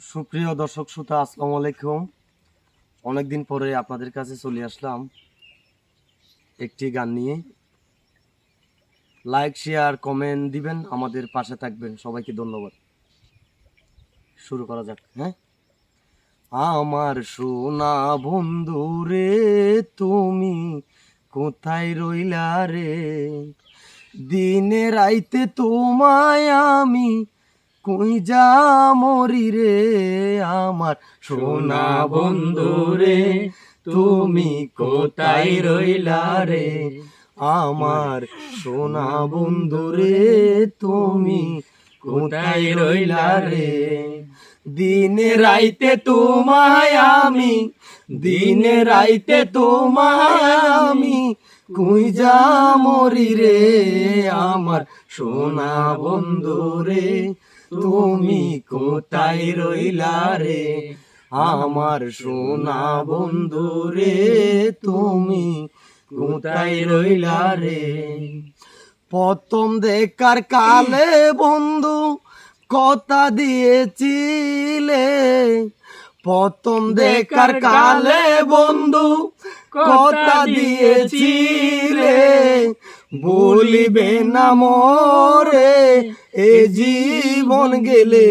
সুপ্রিয় দর্শক শ্রোতা, আসসালামু আলাইকুম। অনেকদিন পরে আপনাদের কাছে চলে আসলাম একটি গান নিয়ে। লাইক, শেয়ার, কমেন্ট দিবেন, আমাদের পাশে থাকবেন। সবাইকে ধন্যবাদ। শুরু করা যাক। হ্যাঁ, আমার সোনা বন্ধু রে, তুমি কোথায় রইলা রে? দিনে রাইতে তোমায় আমি কই যা মরি রে। আমার সোনা বন্ধু রে, তুমি কোথায় রইলা রে? আমার সোনা বন্ধু রে, তুমি কোথায় রইলা রে? দিনে রাইতে তোমায় আমি, দিনে রাইতে তোমায় আমি কই যা মরি রে। আমার সোনা বন্ধু রে, তুমি কোথায় রইলা রে? আমার সোনা বন্ধু রে, তুমি কোথায় রইলা রে? প্রথম দেখার কালে বন্ধু কথা দিয়েছিলে, প্রথম দেখার কালে বন্ধু কথা দিয়েছিলে, বলিবে না মরে এ জীবন গেলে,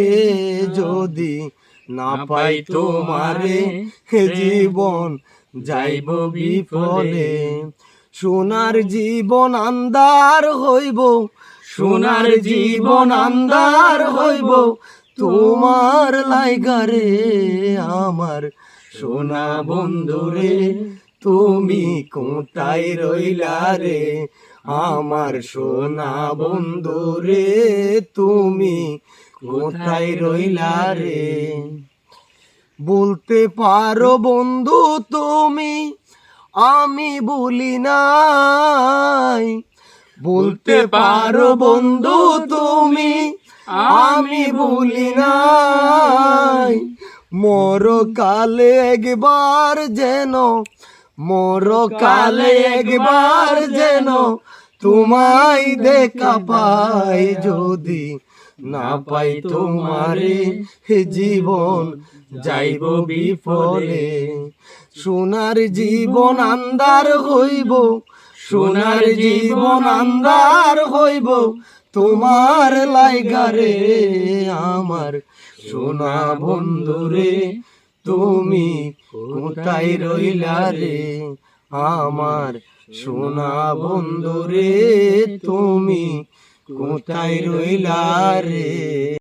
যদি না পাই তোমারে হে জীবন যাইব বিফলে। সোনার জীবন আন্ধার হইব, সোনার জীবন আন্ধার হইব তোমার লাইগারে। আমার সোনা বন্ধু রে, তুমি কোথায় রইলা রে? আমার সোনা বন্ধু রে, তুমি কোথায় রইলা রে? বলতে পারো বন্ধু তুমি আমি বলি নাই, বলতে পারো বন্ধু তুমি আমি বলি নাই। মর কালে একবার যেন, মর কালে একবার যেন তোমায় দেখা পাই, যদি না পাই তোমারে জীবন যাইব বিফলে। সোনার জীবন আন্ধার হইব, সোনার জীবন আন্ধার হইব তোমার লাইগারে। আমার সোনা বন্ধু রে, তুমি কোথায় রইলা রে? আমার সোনা বন্ধু রে, তুমি কোথায় রইলা রে?